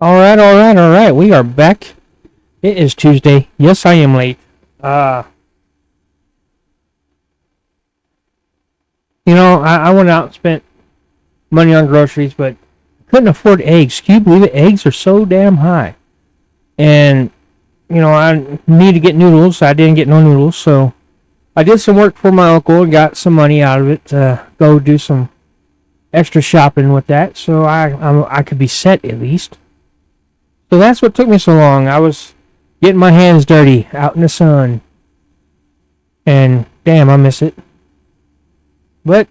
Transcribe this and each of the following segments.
All right. We are back. It is Tuesday. Yes, I am late. Uh, I went out and spent money on groceries, but couldn't afford eggs. Can you believe it? Eggs are so damn high. And, I need to get noodles. I didn't get no noodles, so I did some work for my uncle and got some money out of it to go do some extra shopping with that, so I could be set at least. So that's what took me so long. I was getting my hands dirty out in the sun. And damn, I miss it. But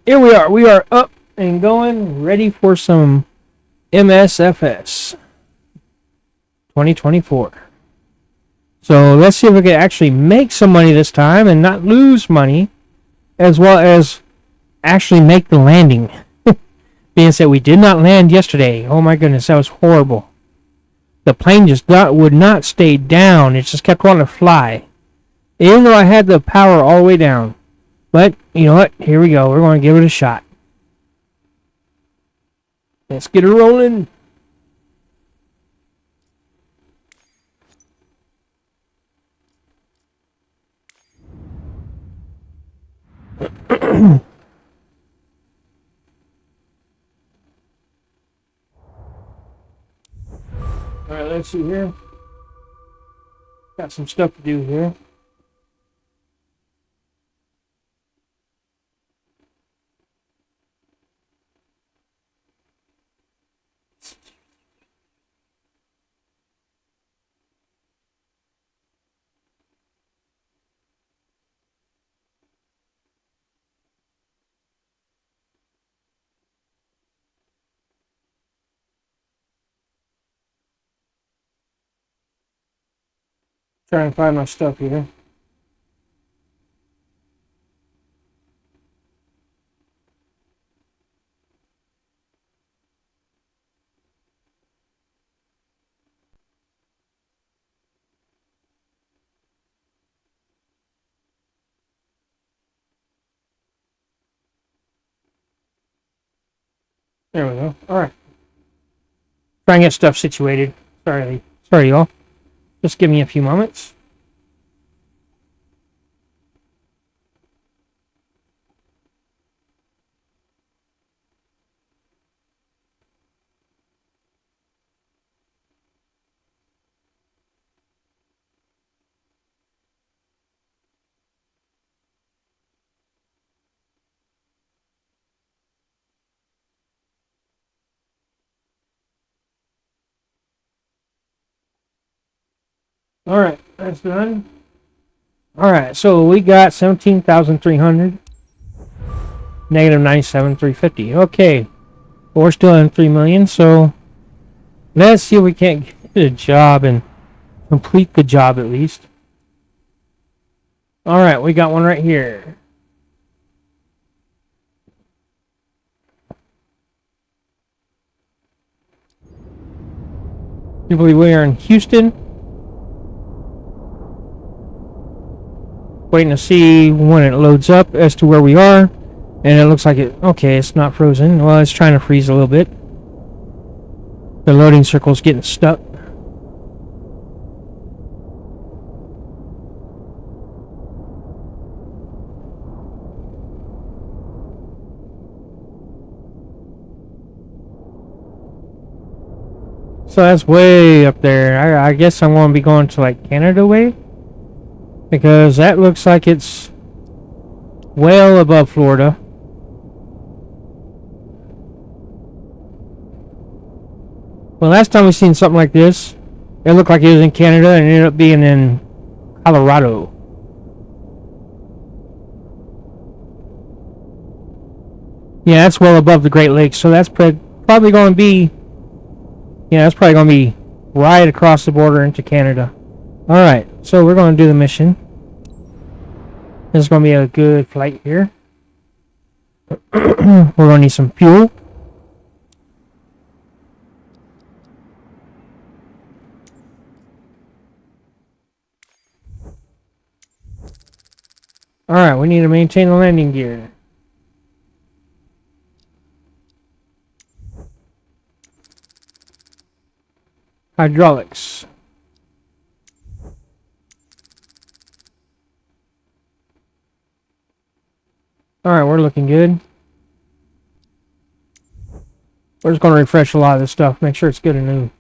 here we are. We are up and going, ready for some MSFS 2024. So let's see if we can actually make some money this time and not lose money, as well as actually make the landing. Being said, we did not land yesterday. Oh my goodness, that was horrible. The plane would not stay down. It just kept wanting to fly. Even though I had the power all the way down. But, you know what? Here we go. We're going to give it a shot. Let's get it rolling. Alright, let's see here. Got some stuff to do here. Try and find my stuff here. There we go. Alright. Try and get stuff situated. Sorry, y'all. Just give me a few moments. Alright, that's done. Alright, so we got 17,300. Negative 97,350. Okay. But we're still in 3 million, so let's see if we can't get a job and complete the job at least. Alright, we got one right here. You believe we are in Houston? Waiting to see when it loads up as to where we are. And it looks like it's not frozen. Well, it's trying to freeze a little bit. The loading circle's getting stuck. So that's way up there. I guess I'm going to be going to like Canada way. Because that looks like it's well above Florida. Well, last time we seen something like this, it looked like it was in Canada and it ended up being in Colorado. Yeah, that's well above the Great Lakes, so that's probably going to be... Yeah, that's probably going to be right across the border into Canada. Alright, so we're going to do the mission. This is going to be a good flight here. We're going to need some fuel. Alright, we need to maintain the landing gear. Hydraulics. Alright, we're looking good. We're just going to refresh a lot of this stuff. Make sure it's good and new.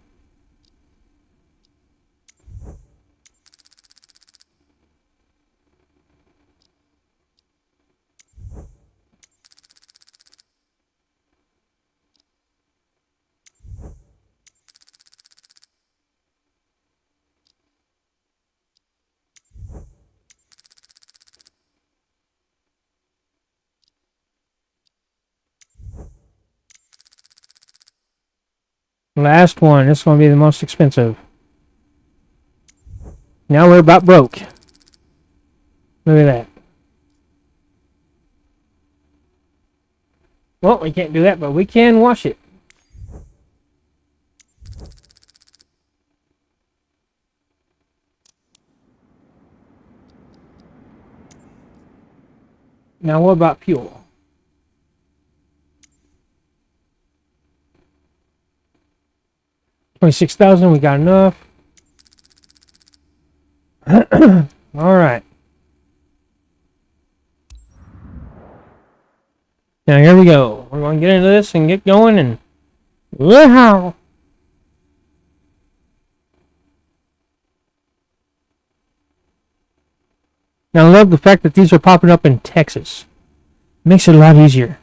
Last one. This is going to be the most expensive. Now we're about broke. Look at that. Well, we can't do that, but we can wash it. Now what about fuel? $26,000, we got enough. Alright. Now here we go. We're going to get into this and get going and... Wow! Now I love the fact that these are popping up in Texas. Makes it a lot easier.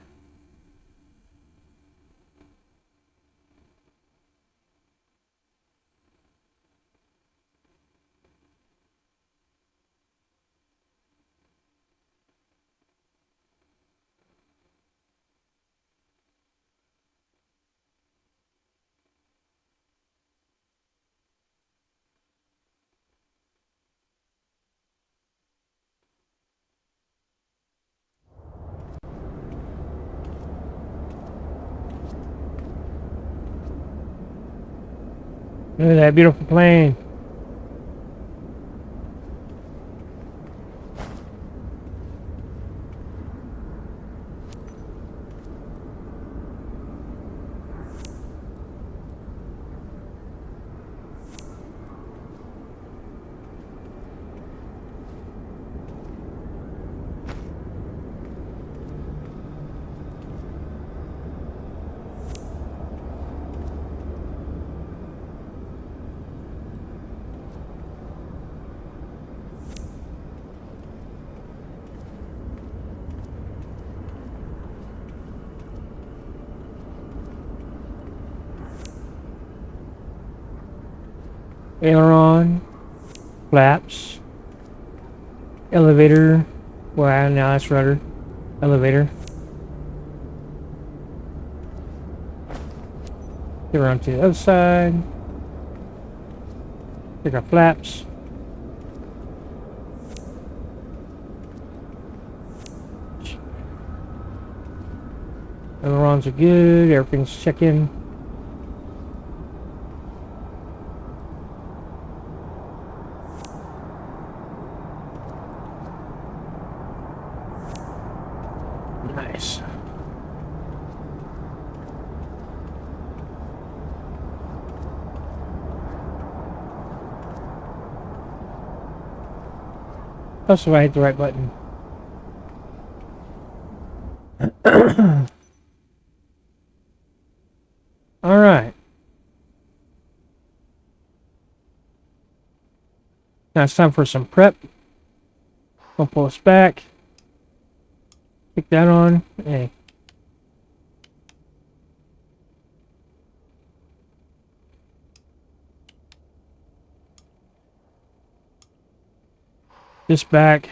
Look at that beautiful plane. Aileron, flaps, elevator, well now that's rudder, elevator. Get around to the other side, take our flaps. Ailerons are good, everything's checking. Nice. Plus if I hit the right button. Alright. Now it's time for some prep. Gonna pull us back. Pick that on. Hey. This back.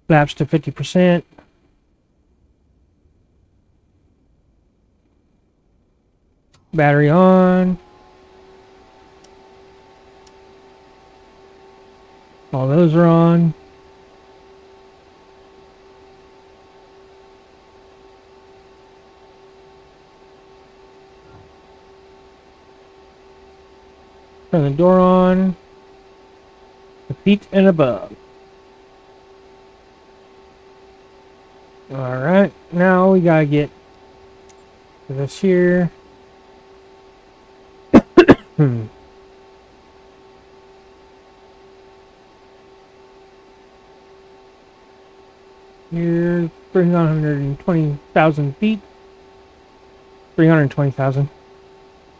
Flaps to 50%. Battery on. All those are on. Turn the door on. The feet and above. Alright, now we gotta get this here. Here's 320,000 feet. 320,000.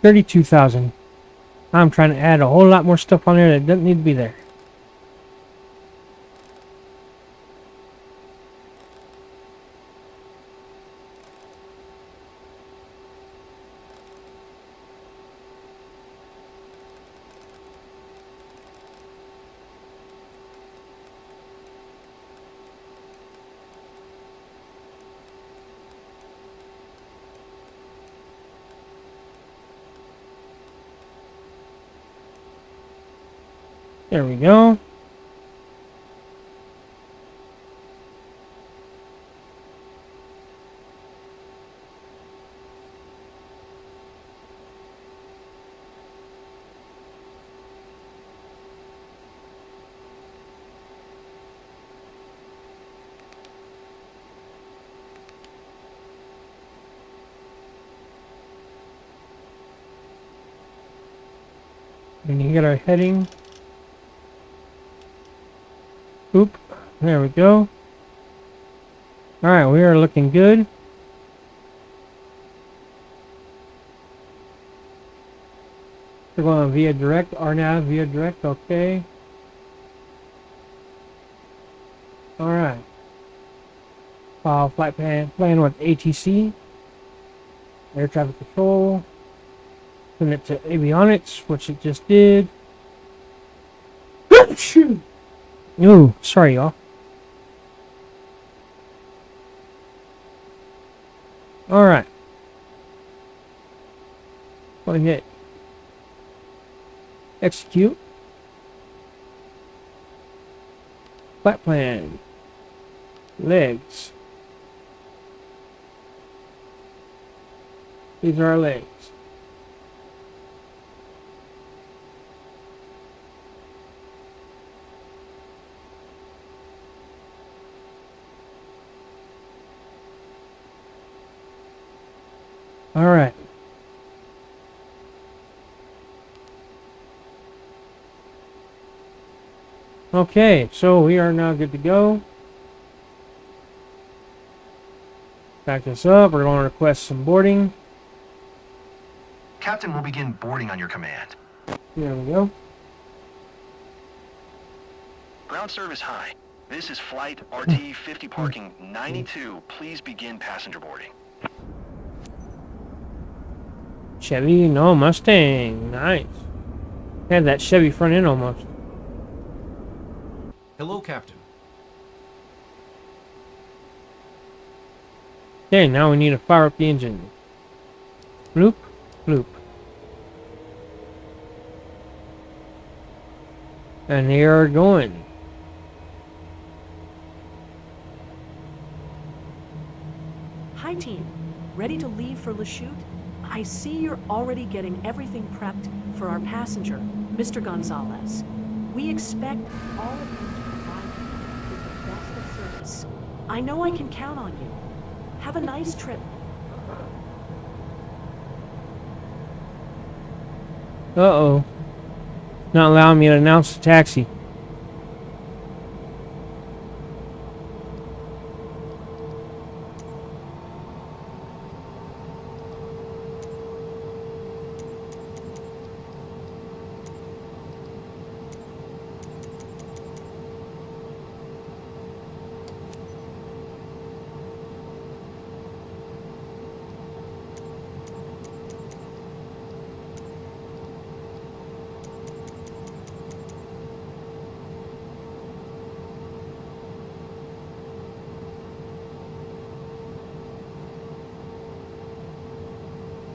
32,000. I'm trying to add a whole lot more stuff on there that doesn't need to be there. There we go. And you get our heading. Oop. There we go. Alright, we are looking good. We're going via direct, RNAV via direct, okay. Alright. File flight plan with ATC. Air traffic control. Send it to avionics, which it just did. Shoot. Ooh, sorry y'all. Alright. Go ahead. Execute. Flight plan. Legs. These are our legs. All right. Okay, so we are now good to go. Back this up. We're going to request some boarding. Captain will begin boarding on your command. There we go. Ground service high. This is flight RT 50 parking 92. Please begin passenger boarding. Chevy, no, Mustang. Nice. Had that Chevy front end almost. Hello, Captain. Okay, now we need to fire up the engine. Bloop, bloop. And they are going. Hi, team. Ready to leave for Lachute? I see you're already getting everything prepped for our passenger, Mr. Gonzalez. We expect all of you to provide him with the best of service. I know I can count on you. Have a nice trip. Uh-oh. Not allowing me to announce the taxi.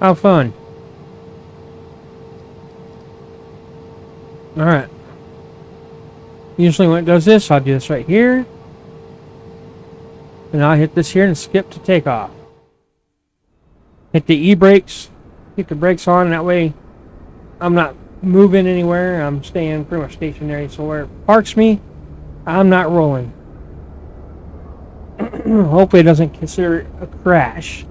How fun. Alright. Usually when it does this, I'll do this right here. And I'll hit this here and skip to takeoff. Hit the e-brakes. Keep the brakes on, that way I'm not moving anywhere. I'm staying pretty much stationary. So where it parks me, I'm not rolling. Hopefully it doesn't consider it a crash.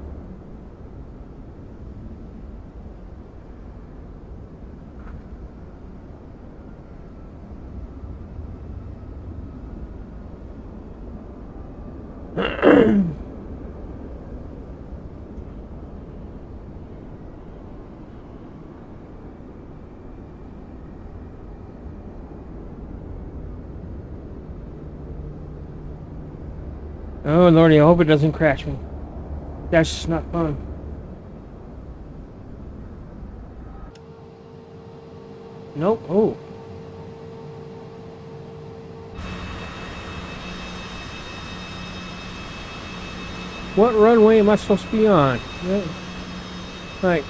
Oh lordy, I hope it doesn't crash me. That's just not fun. Nope. Oh. What runway am I supposed to be on? Yeah. Right.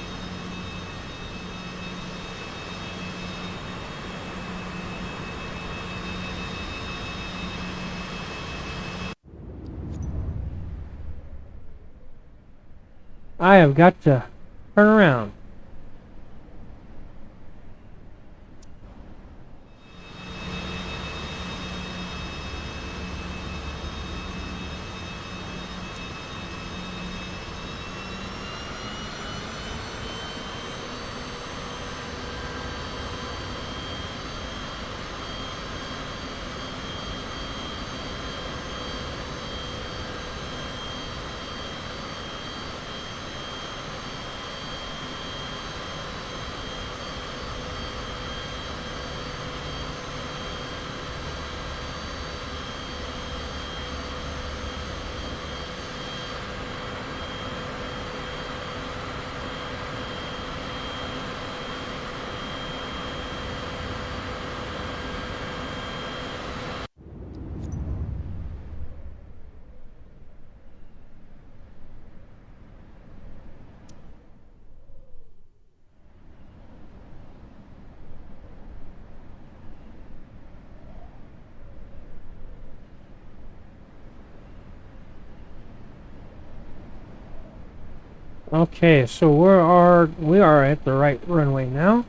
I have got to turn around. Okay, so we are at the right runway now.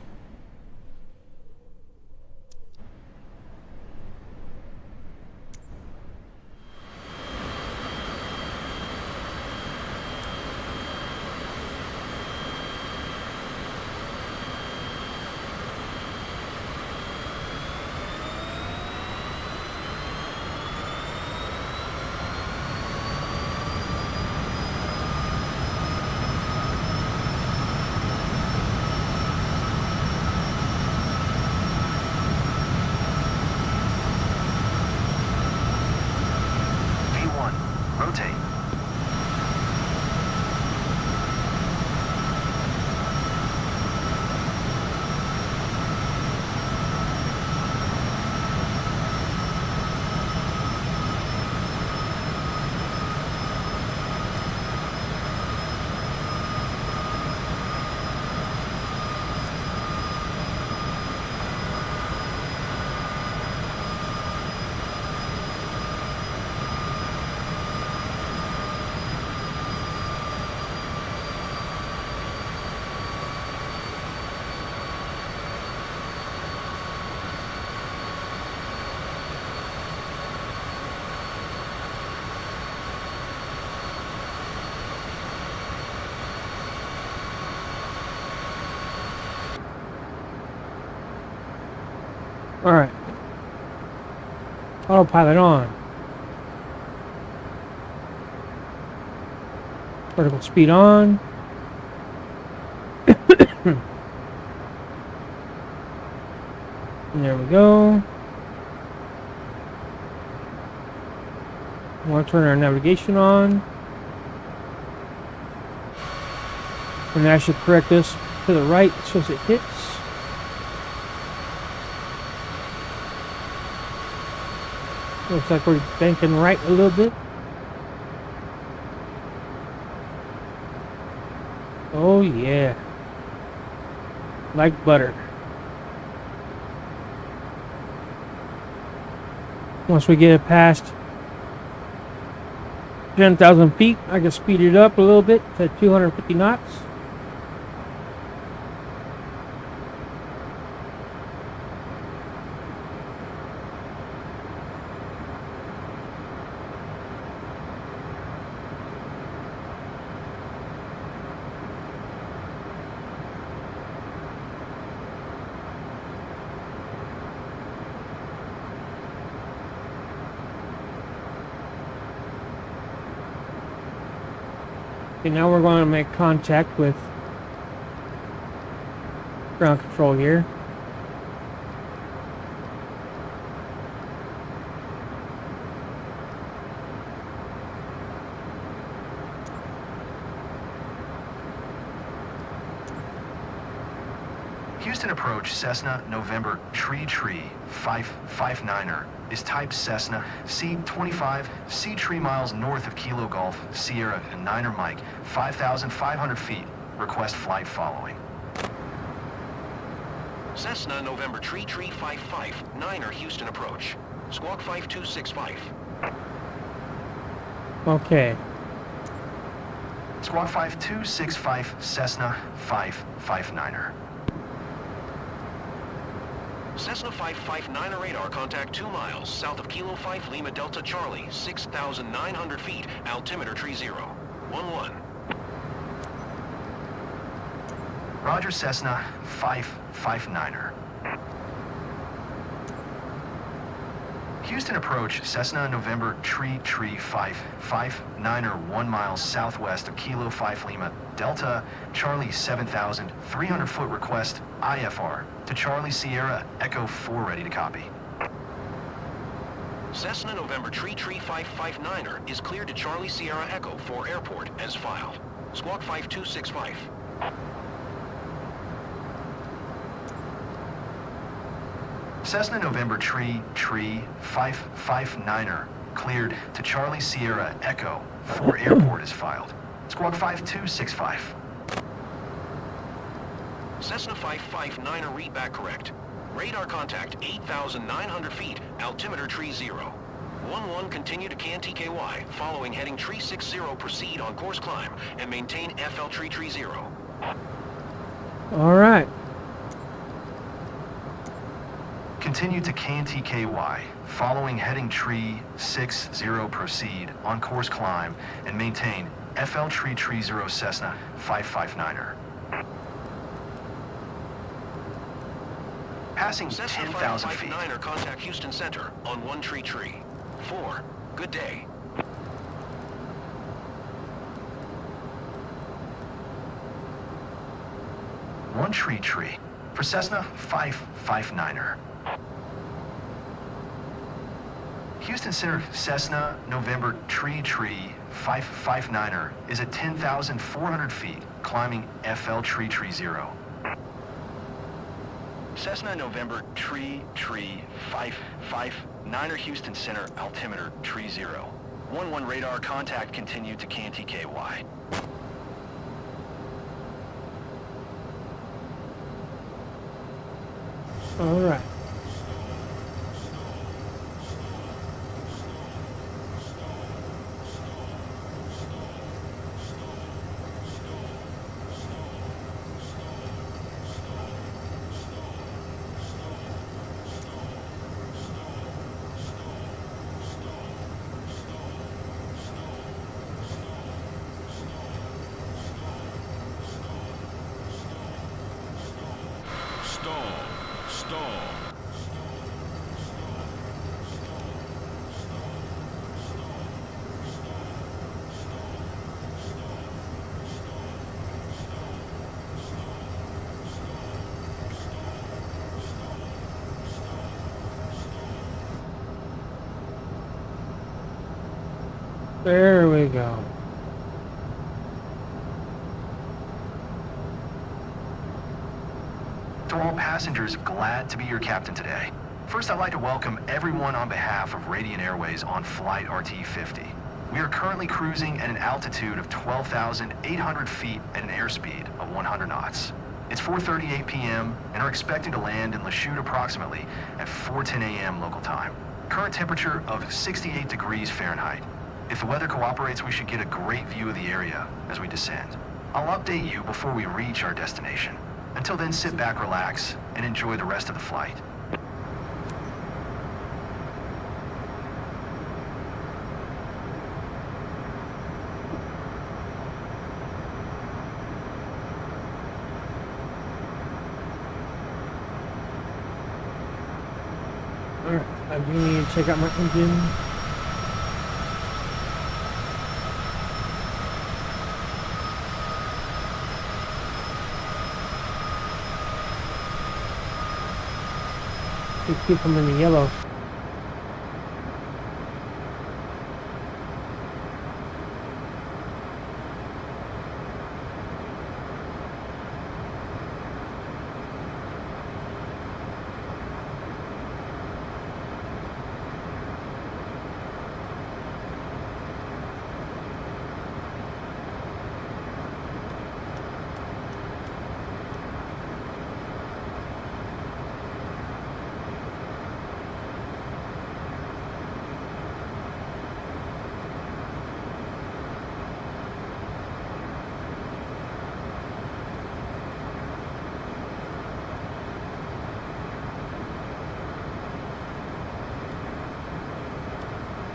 V1, rotate. Alright. Autopilot on. Vertical speed on. And there we go. I want to turn our navigation on. And that should correct this to the right so as it hits. Looks like we're banking right a little bit. Oh yeah. Like butter. Once we get it past 10,000 feet, I can speed it up a little bit to 250 knots. Okay, now we're going to make contact with ground control here. Houston approach Cessna November Tree 559er is type Cessna C25, C 3 miles north of Kilo Golf, Sierra and Niner Mike, 5,500 feet. Request flight following. Cessna November Tree 55, Niner Houston approach. Squawk 5265. Okay. Squawk 5265, Cessna 559er. Cessna 559er radar contact 2 miles south of Kilo 5 Lima Delta Charlie, 6,900 feet, altimeter tree 0. 11. Roger, Cessna 559er. Houston approach Cessna November Tree 559er 1 mile southwest of Kilo 5 Lima Delta Charlie 7,300 foot request IFR to Charlie Sierra Echo 4 ready to copy. Cessna November Tree 559er is cleared to Charlie Sierra Echo 4 airport as filed. Squawk 5265. Cessna November Tree 559er cleared to Charlie Sierra Echo 4 airport is filed. Squawk 5265. Cessna 559er read back correct. Radar contact 8,900 feet, altimeter tree 0. 11 continue to CAN TKY, following heading tree 60 proceed on course climb and maintain FL tree 0. All right. Continue to CAN TKY, following heading tree 60 proceed on course climb and maintain FL tree 0 Cessna 559er. Passing 10,000 feet. 559er contact Houston Center on 1 tree 4. Good day. One tree for Cessna 559er. Houston Center Cessna November Tree 559er is at 10,400 feet, climbing FL tree 0. Cessna November Tree 559er Houston Center altimeter tree 0. 11 radar contact continued to CAN TKY. All right. Stall. There we go. To all passengers, glad to be your captain today. First, I'd like to welcome everyone on behalf of Radiant Airways on Flight RT-50. We are currently cruising at an altitude of 12,800 feet at an airspeed of 100 knots. It's 4:38 p.m. and are expecting to land in Lachute approximately at 4:10 a.m. local time. Current temperature of 68 degrees Fahrenheit. If the weather cooperates, we should get a great view of the area as we descend. I'll update you before we reach our destination. Until then, sit back, relax, and enjoy the rest of the flight. Alright, I do need to check out my engine. To keep them in the yellow.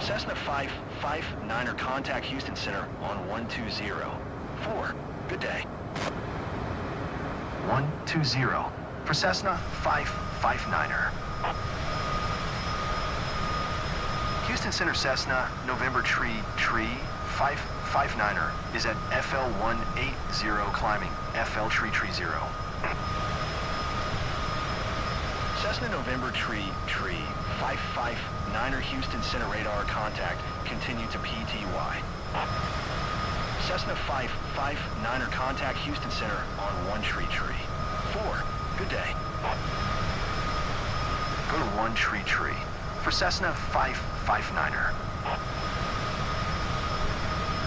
Cessna 559er, contact Houston Center on 120. 4, good day. 120 for Cessna 559er. Houston Center Cessna, November Tree 559er is at FL 180 climbing, FL Tree 0. Cessna November Tree 559er, Houston Center radar contact, continue to PTY. Cessna 559er, contact Houston Center on 1 Tree. 4, good day. Go to 1 Tree for Cessna 559er.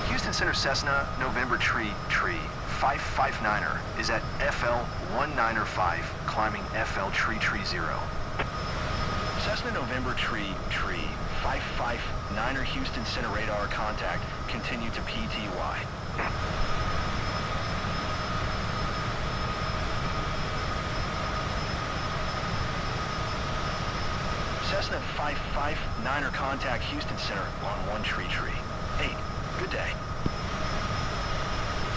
Houston Center Cessna November Tree 559er is at FL 195 climbing, FL Tree 0. Cessna November Tree 559er, Houston Center radar contact, continue to PTY. Cessna 559er, contact Houston Center on 1 Tree. 8, good day.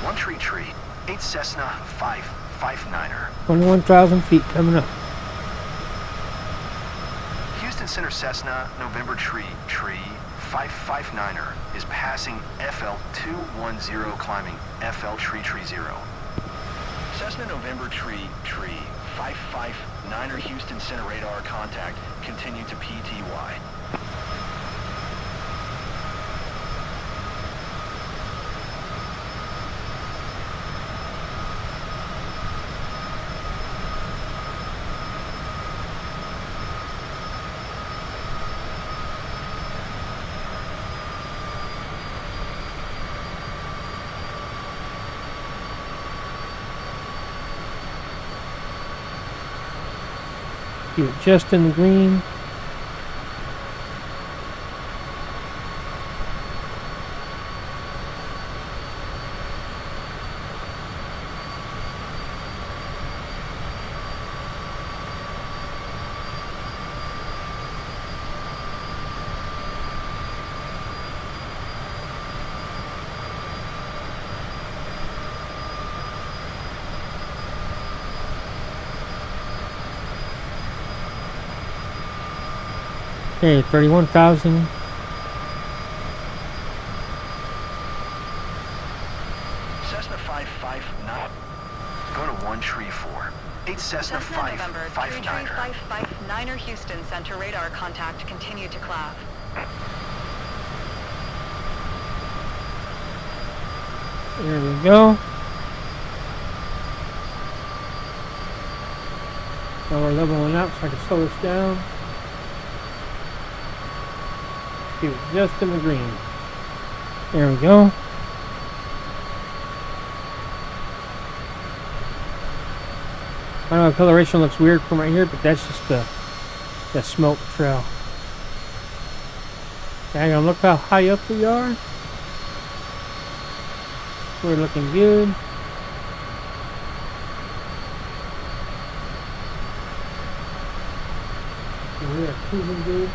1 Tree, 8 Cessna 559er. 21,000 feet coming up. Houston Center Cessna November Tree 559er is passing FL 210 climbing, FL Tree 0. Cessna November Tree 559er, Houston Center radar contact, continue to PTY. You're just in the green. Okay, 31,000. Cessna 559. Go to 1 Tree 4. 8 Cessna 559er. 559er, Houston Center radar contact, continue to clav. There we go. Now we're leveling up so I can slow this down. Keep it just in the green. There we go. I know the coloration looks weird from right here, but that's just the smoke trail. Hang on, look how high up we are. We're looking good. And we are cruising good.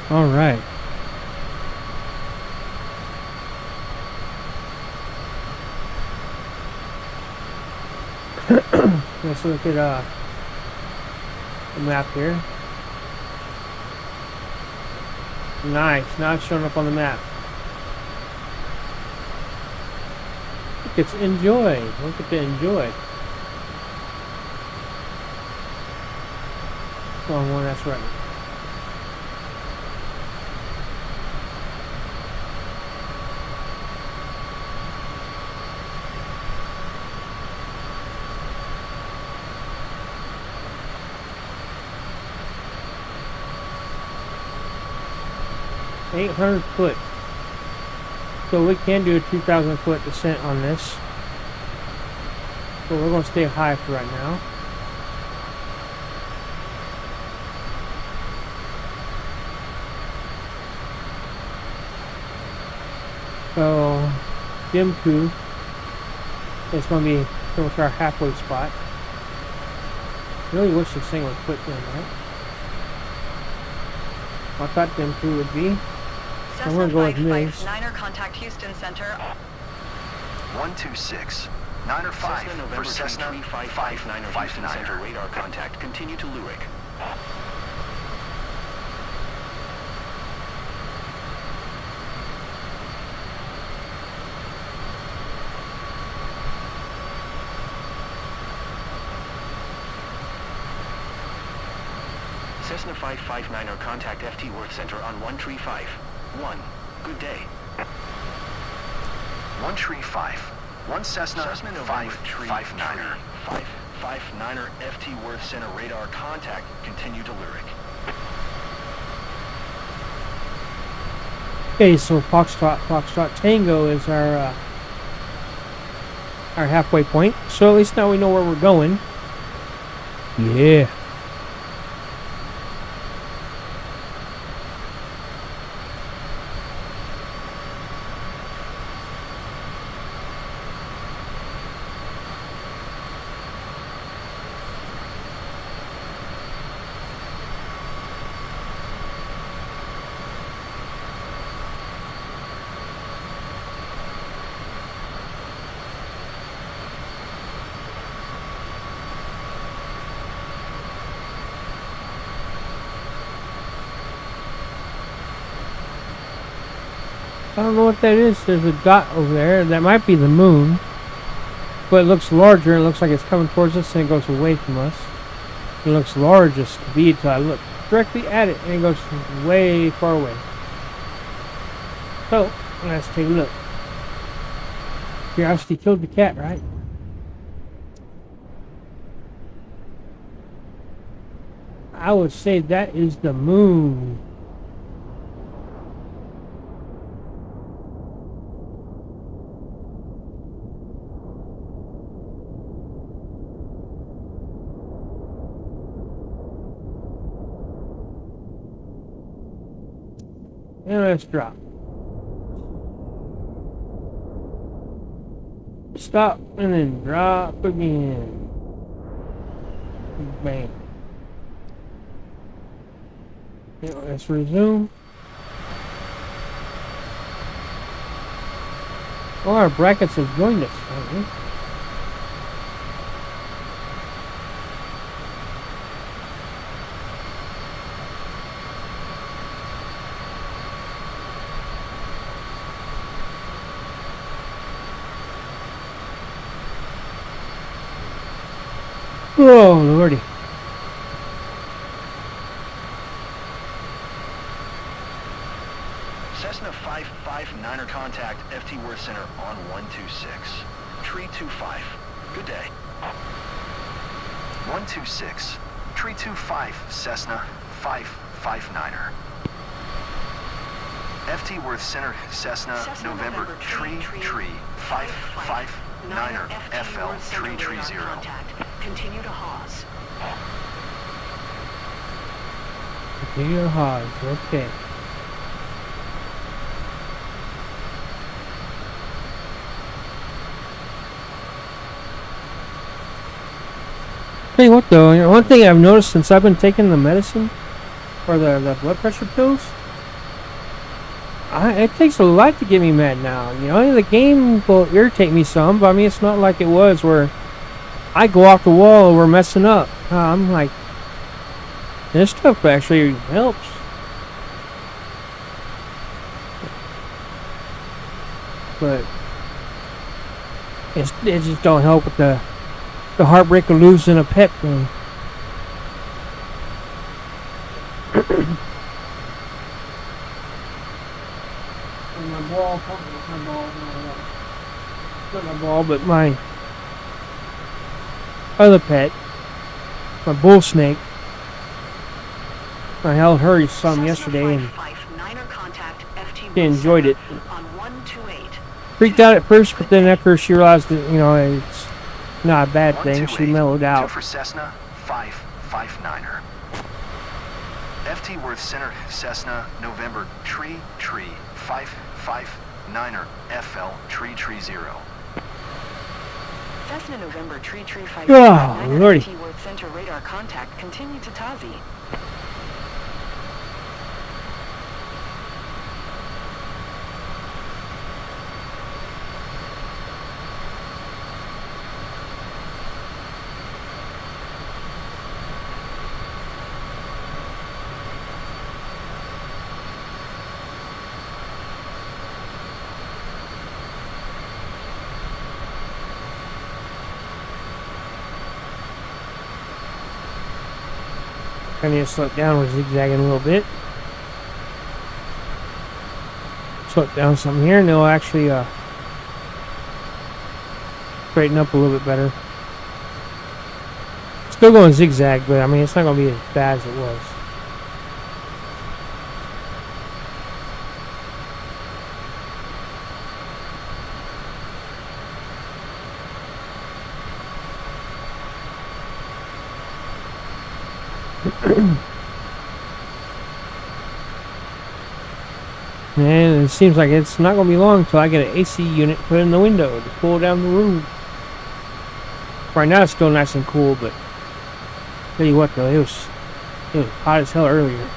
All right. Let's look at the map here. Nice. Now it's showing up on the map. Look, it's enjoy. Look at the enjoy. Wrong one. That's right. $800 so we can do a 2,000 foot descent on this, but we're going to stay high for right now. So Gimku It's going to be pretty much our halfway spot. Really wish this thing would quit doing that. I thought them two would be. I'm going to go with Migs. Niner contact Houston Center. 126. Niner 5 for Cessna 559 Houston Center 559er. radar contact. Continue to Lurik. Cessna 559er contact FT Worth Center on 135. 1. Good day. 135. 1 Cessna November 559er. 559er FT Worth Center radar contact. Continue to Lurik. Okay, so Foxtrot Tango is our halfway point. So at least now we know where we're going. Yeah. I don't know what that is. There's a dot over there. That might be the moon. But it looks larger. It looks like it's coming towards us and it goes away from us. It looks large as could be until I look directly at it and it goes way far away. So, let's take a look. Curiosity killed the cat, right? I would say that is the moon. And let's drop. Stop and then drop again. Bang. Okay, let's resume. Well, our brackets have joined us, haven't they? Oh, lordy. Cessna 559er contact FT Worth Center on 126. Tree 25. Good day. 126. Tree 25 Cessna 559er. FT Worth Center Cessna November Tree 559er FL Tree 30. Continue to Haas. Continue to Haas, okay. Tell you what though, one thing I've noticed since I've been taking the medicine, or the blood pressure pills, it takes a lot to get me mad now. You know, the game will irritate me some, but I mean, it's not like it was where I go off the wall and we're messing up. I'm like, this stuff actually helps. But it just don't help with the heartbreak of losing a pet thing. My ball, not my ball, but my other pet, my bull snake. I held her some yesterday and she enjoyed it. Freaked out at first, but then after she realized that, you know, it's not a bad thing, she mellowed out. 2 for Cessna 559er. FT Worth Center Cessna November Tree 559er FL Tree 30. Cessna November Tree 5 Oh, lordy. FT Worth Center radar contact. Continue to Tazi. I need to slow it down. We're zigzagging a little bit. Slow it down some here, and it'll actually straighten up a little bit better. Still going zigzag, but I mean it's not going to be as bad as it was. And it seems like it's not going to be long until I get an AC unit put in the window to cool down the room. Right now it's still nice and cool, but tell you what though, it was hot as hell earlier.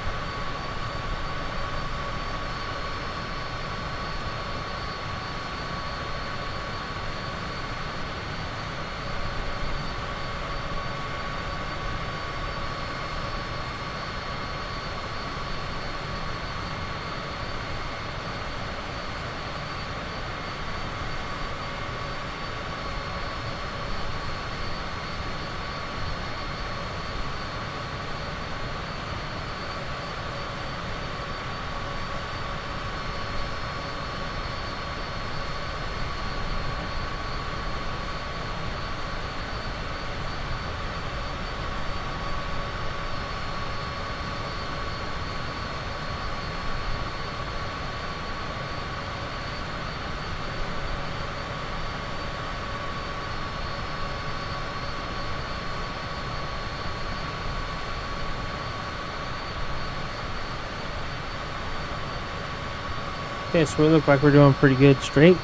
Okay, so we look like we're doing pretty good straight.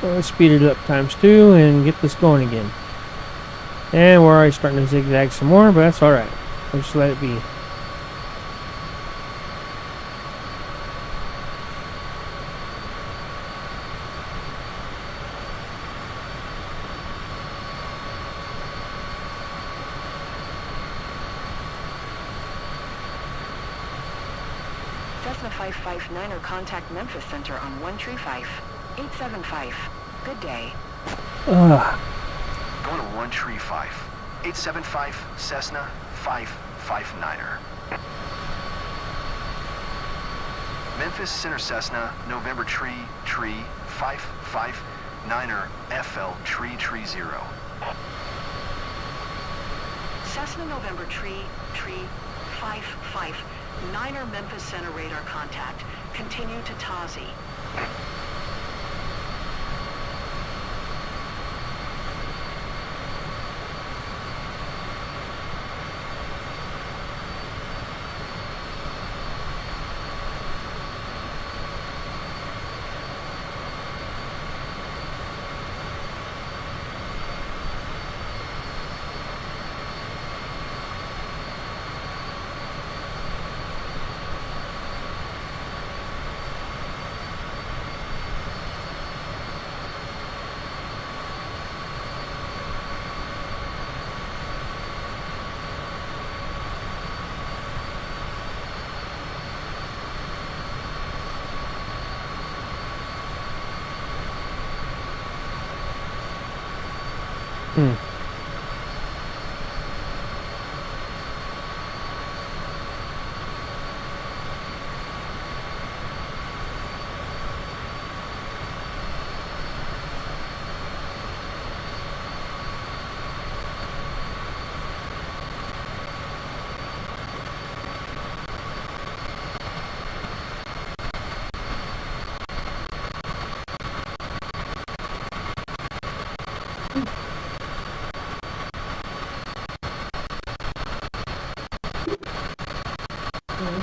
So let's speed it up ×2 and get this going again. And we're already starting to zigzag some more, but that's alright. We'll just let it be. Cessna 559er contact Memphis Center on 135. 875. Good day. Going to 135. 875 Cessna 559er. Memphis Center Cessna, November Tree 559er FL Tree 0. Cessna November Tree 559er Memphis Center radar contact. Continue to Tazi.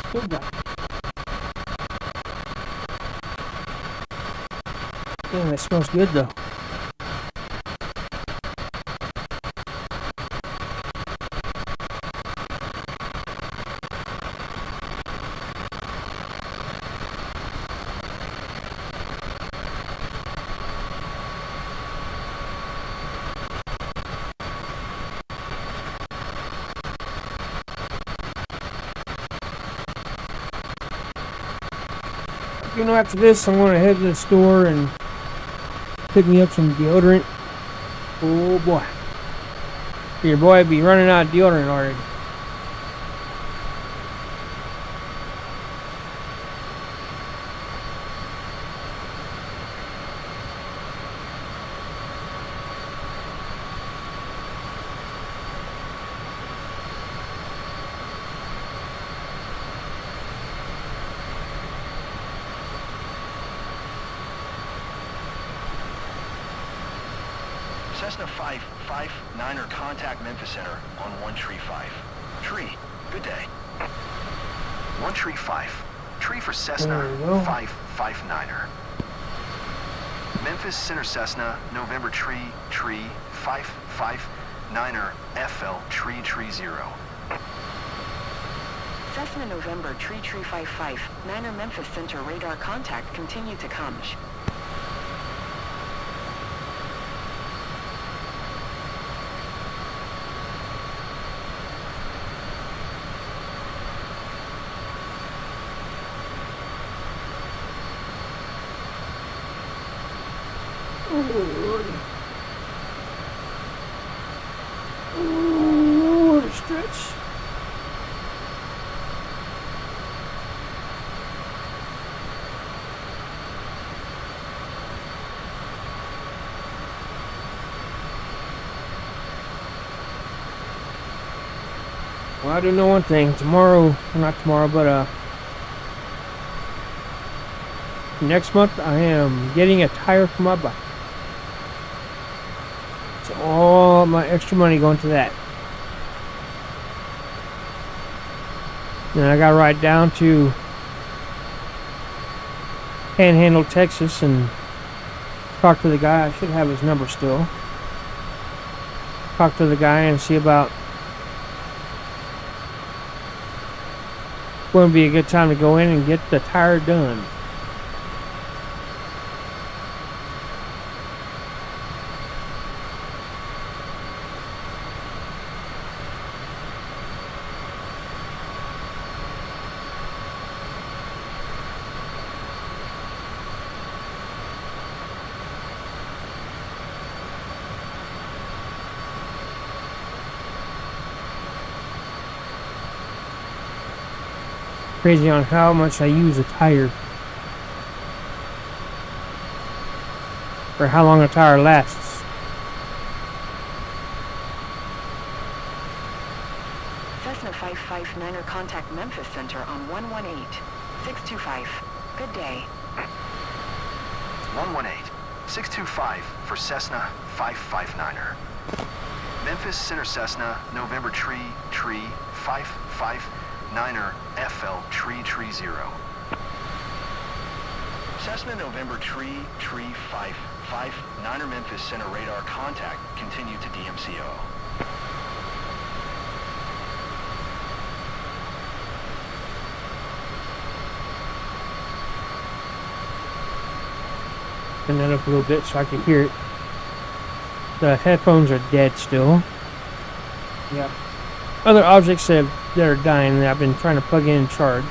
Still got it. Damn, that smells good though. You know, after this, I'm going to head to the store and pick me up some deodorant. Oh boy. Your boy be running out of deodorant already. Cessna 559er, contact Memphis Center on 135. Tree, good day. 135. Tree for Cessna There we go. 559er. Memphis Center Cessna, November Tree 559er, FL Tree 0. Cessna November Tree 55, Niner Memphis Center radar contact continue to come. Oh, what a stretch. Well, I do know one thing. Tomorrow, not tomorrow, but next month I am getting a tire for my bike. So all my extra money going to that. Then I gotta ride down to Panhandle, Texas, and talk to the guy. I should have his number still. Talk to the guy and see about when would be a good time to go in and get the tire done. Crazy on how much I use a tire, or how long a tire lasts. Cessna 559er, contact Memphis Center on 118, 625. Good day. 118. 625 for Cessna 559er. Memphis Center Cessna, November Tree 559er, FL Tree 0. Cessna November Tree 559er, Memphis Center radar contact continue to DMCO. Turn that up a little bit so I can hear it. The headphones are dead still. Yeah. Other objects that are dying that I've been trying to plug in and charge.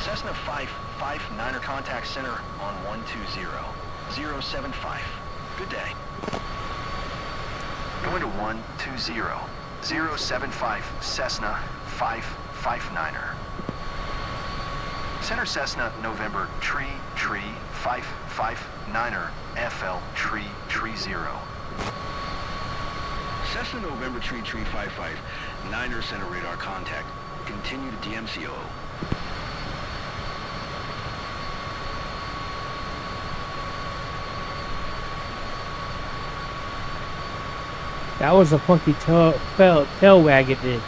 Cessna 559er, contact center on 120, 075. Good day. Going to 120. 075 Cessna 559er. Center Cessna, November Tree 559er, FL Tree 0. Cessna November Tree 55, Niner Center radar contact. Continue to DMCO. That was a funky tail wag it did.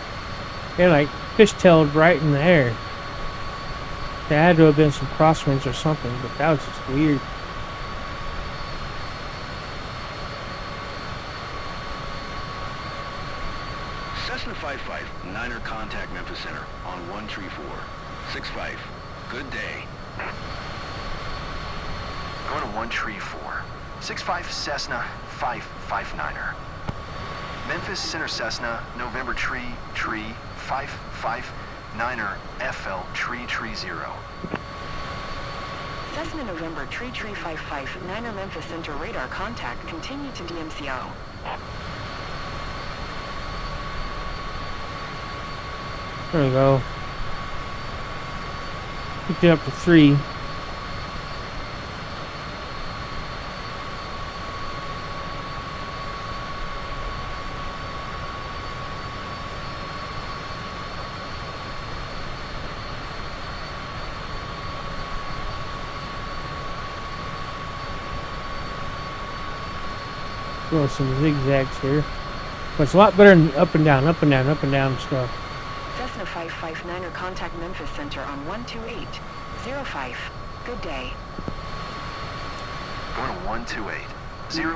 It like fishtailed right in the air. There had to have been some crosswinds or something, but that was just weird. Cessna 559er, contact Memphis Center on 13465. Good day. Going to 134. 65 Cessna 559er. Memphis Center Cessna, November Tree 559er FL Tree 0. Cessna November Tree 559er Memphis Center radar contact. Continue to DMCO. There we go. Picked it up to 3. Throw some zigzags here. But it's a lot better than up and down, up and down, up and down stuff. Cessna 559er contact Memphis Center on 12805. Good day. Going to 128.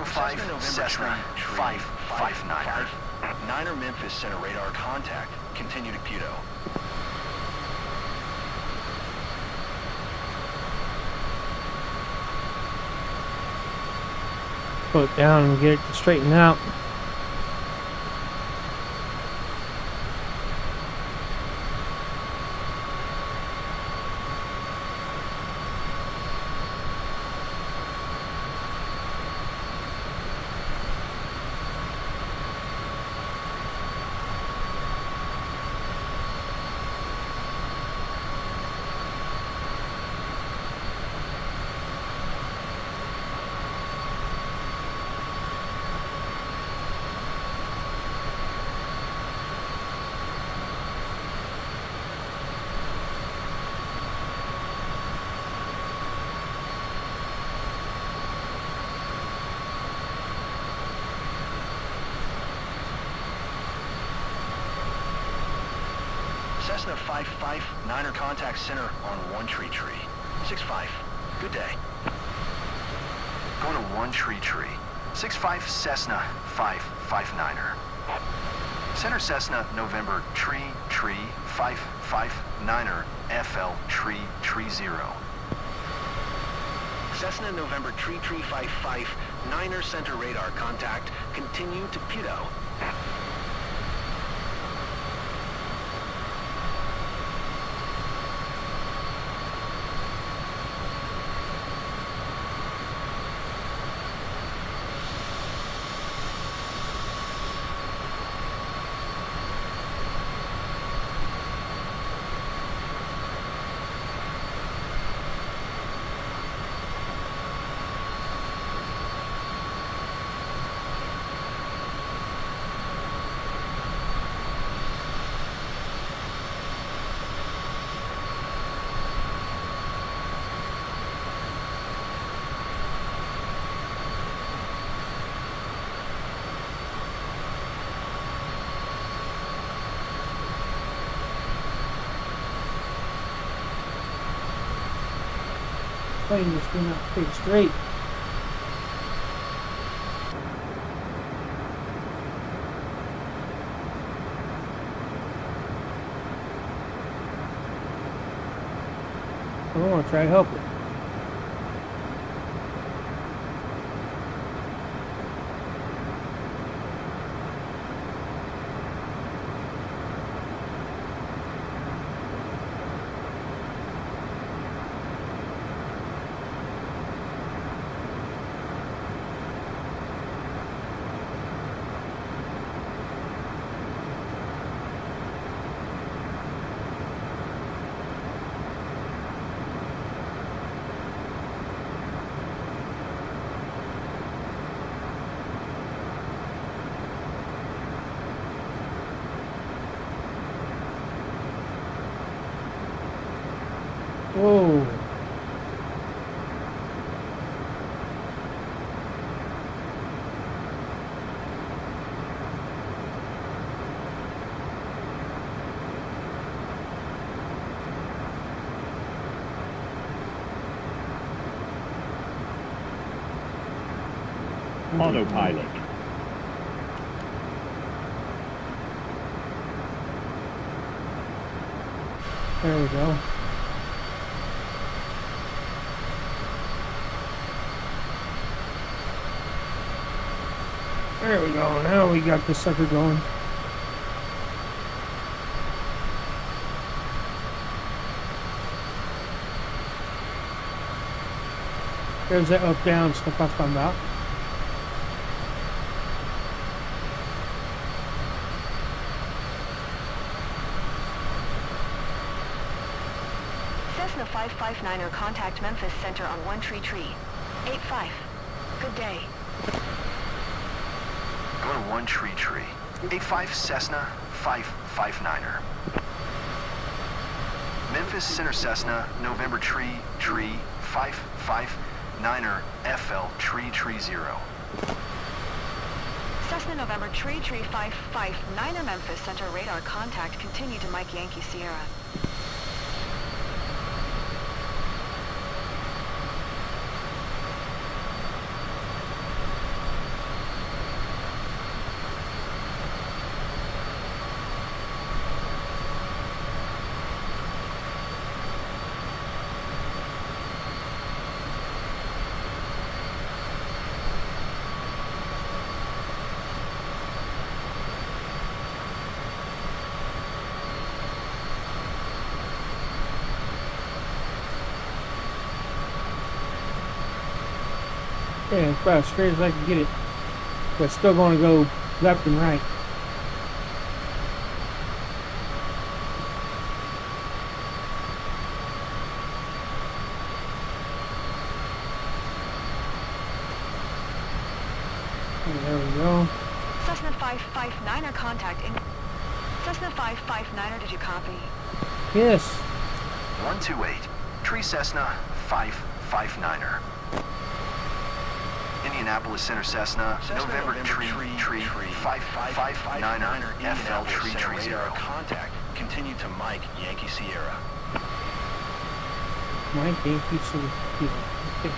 05 Cessna 559er. Niner Memphis Center radar contact. Continue to Puto. Put it down and get it to straighten out. Cessna 559er contact center on 1 Tree 65. Good day. Going to 1 Tree 65 Cessna 559er. Center Cessna November Tree 559er FL Tree 0. Cessna November Tree 55 Niner Center radar contact. Continue to Puto. Plane just came out pretty straight. I want to try to help it. Whoa. Autopilot. There we go. There we go. Now we got this sucker going. There's that up down stuff I found out. Cessna 559er, contact Memphis Center on 1 Tree. 85. Good day. Go to 1 Tree. 85 Cessna 559er. Memphis Center Cessna, November Tree 559er, FL Tree 0. Cessna November Tree 559er, Memphis Center radar contact. Continue to Mike Yankee Sierra. Yeah, it's about as straight as I can get it. But still going to go left and right. And there we go. Cessna 559er, contact in. Cessna 559er, did you copy? Yes. 128 Tree Cessna 559er. Indianapolis Center Cessna, November Tree 559er, FL Tree 0. Contact. Continue to Mike Yankee Sierra. Mike Yankee Sierra. Okay.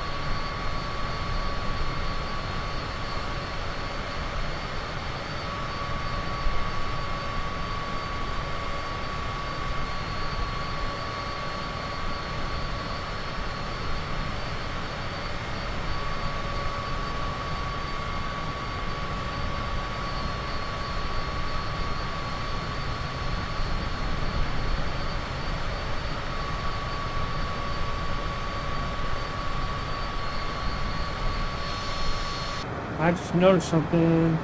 I just noticed something.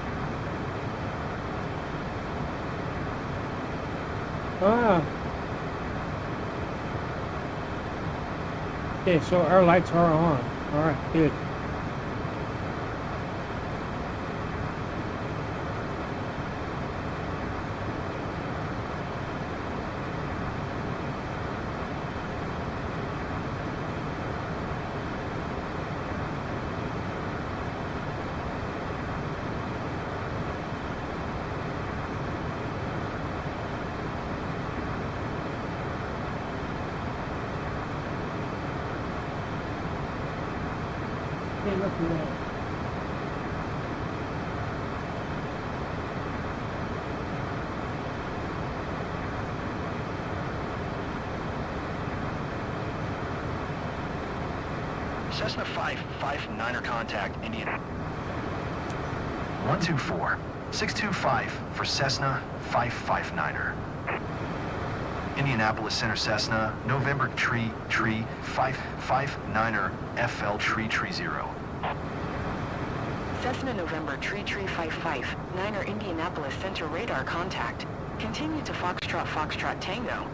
Ah. Okay, so our lights are on. Alright, good. Hey, look at that. Cessna 559er, contact Indian. 124 625 for Cessna 559er. Indianapolis Center Cessna, November Tree 559er, FL Tree 0. Cessna November Tree 559er, Indianapolis Center radar contact. Continue to Foxtrot Tango.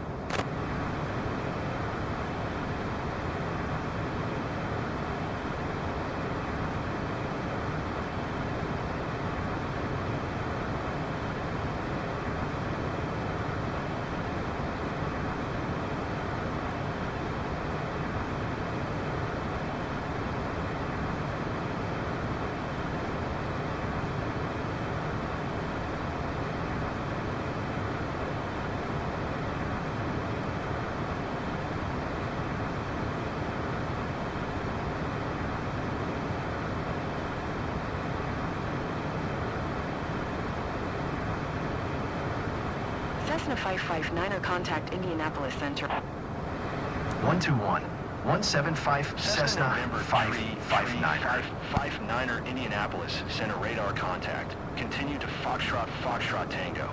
Cessna 559er, contact Indianapolis Center. 121 175 Cessna November 559er. 559er Indianapolis, center radar contact. Continue to Foxtrot Tango.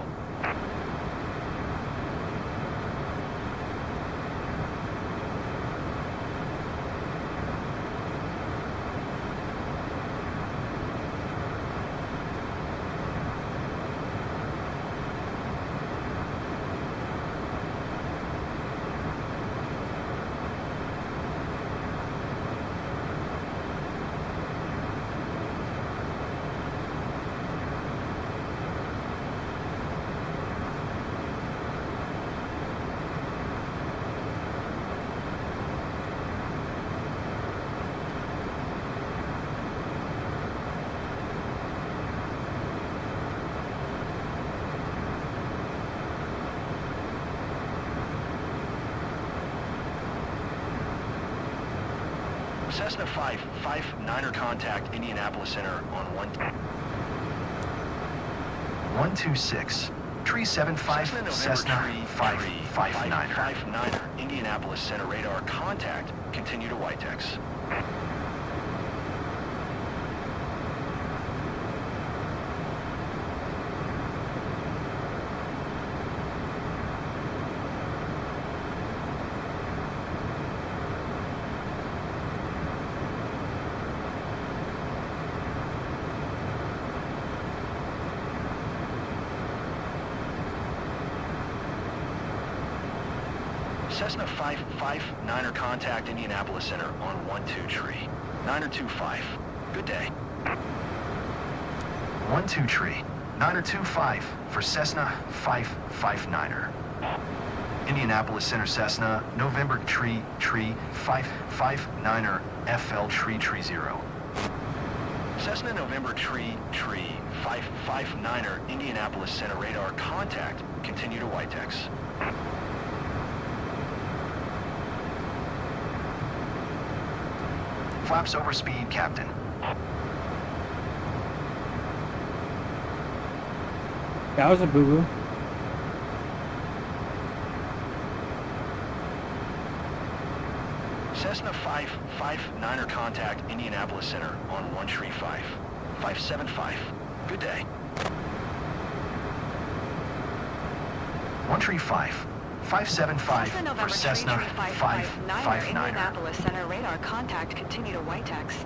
Cessna 559er contact Indianapolis Center on 126 Tree 75 Cessna 559er. 559er Indianapolis Center radar contact. Continue to Whitex. Cessna 559er contact Indianapolis Center on 12 tree. 925. Good day. 12 tree. 925 for Cessna 559er. Indianapolis Center Cessna, November tree 559er FL tree 0. Cessna November tree 559er Indianapolis Center radar contact. Continue to Whitex. Flaps over speed, Captain. That was a boo-boo. Cessna 559er contact Indianapolis Center on 135. 575. Good day. 135 575 for Cessna 559er. Indianapolis Center radar contact. Continue to Whitex.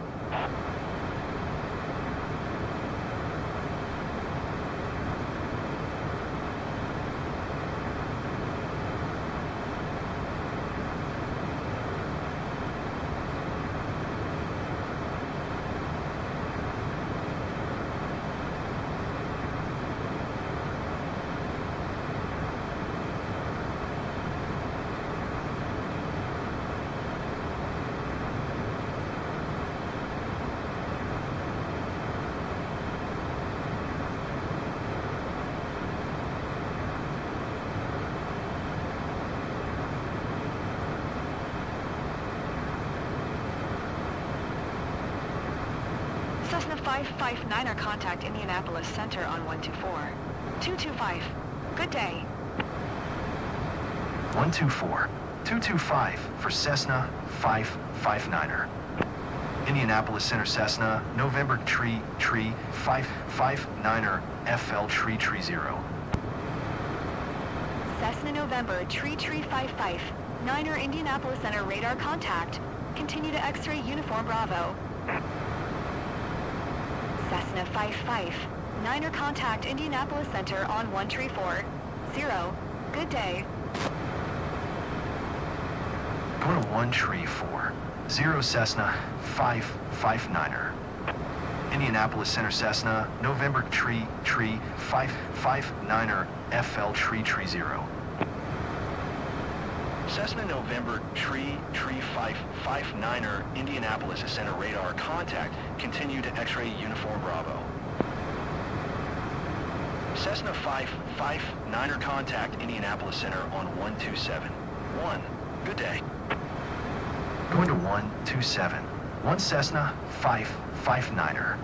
Cessna 559er contact Indianapolis Center on 124. 225. Good day. 124 225 for Cessna 559er. Indianapolis Center Cessna, November tree 559er FL tree 0. Cessna November tree 559er Indianapolis Center radar contact. Continue to X-ray Uniform Bravo. Cessna 559er contact Indianapolis Center on 134. 0. Good day. Going to 134 0 Cessna 559er. Indianapolis Center Cessna, November tree 559er FL tree 0. Cessna November tree 559er Indianapolis Center radar contact. Continue to X-ray Uniform Bravo. Cessna 559er contact Indianapolis Center on 127. 1. Good day. Going to 127 1 Cessna 559er.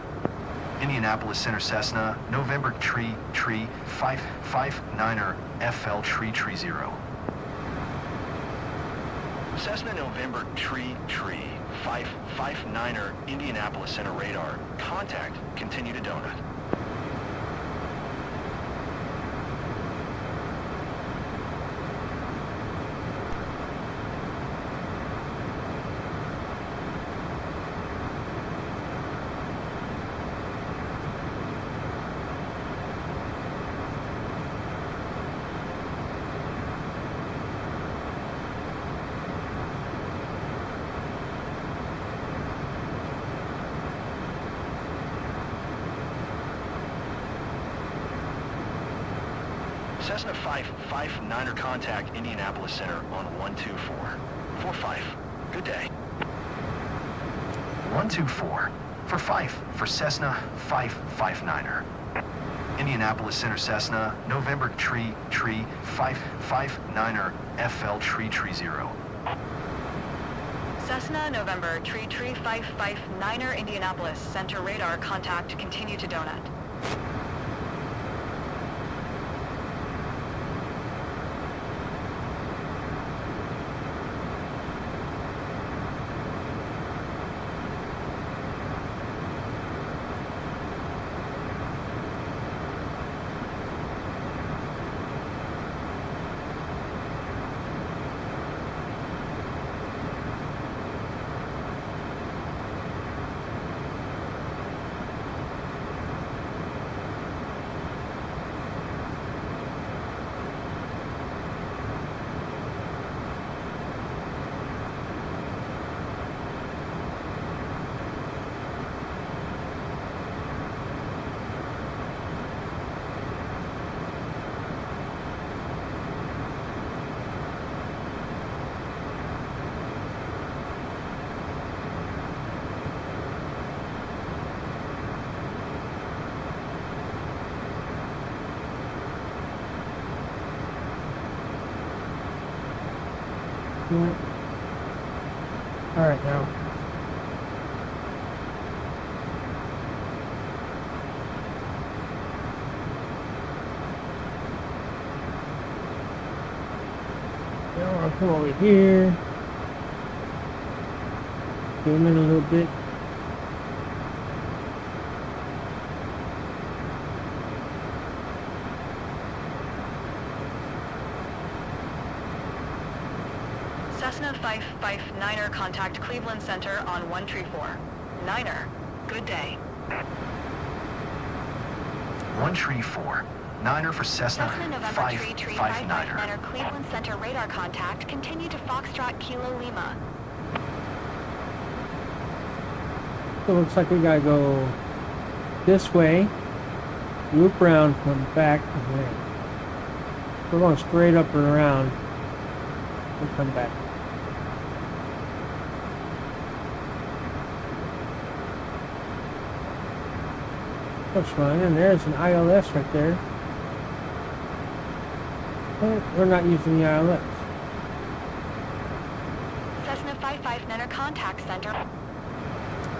Indianapolis Center Cessna, November tree 559er FL tree 0. Cessna November Tree 559er Indianapolis Center radar. Contact. Continue to donut. Cessna 559er contact Indianapolis Center on 12445. Good day. 124 for Fife for Cessna 559er. Indianapolis Center Cessna, November Tree 559er FL Tree 0. Cessna November Tree 559er Indianapolis Center radar. Contact. Continue to donut. Alright, now. Now I'll come over here. Zoom in a little bit. Cessna 559er contact Cleveland Center on 134. Niner. Good day. 134. Niner for Cessna Cessna November 559er. 559er Cleveland Center radar contact. Continue to Foxtrot Kilo Lima. So it looks like we gotta go this way, loop around, come back, and then we're going straight up and around and come back. That's fine, and there's an ILS right there. But we're not using the ILS. Cessna 559er contact center.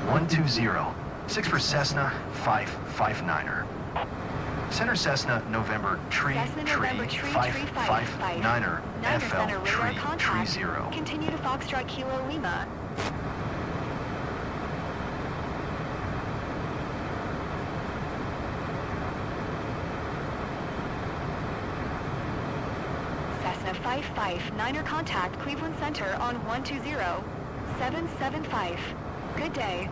120. 6 for Cessna 559er. Center Cessna November Tree Cessna November Tree 559er Niner FL Center radar Tree contact. 0. Continue to Foxtrot Kilo Lima. Cessna 559er contact Cleveland Center on 120-775. Good day.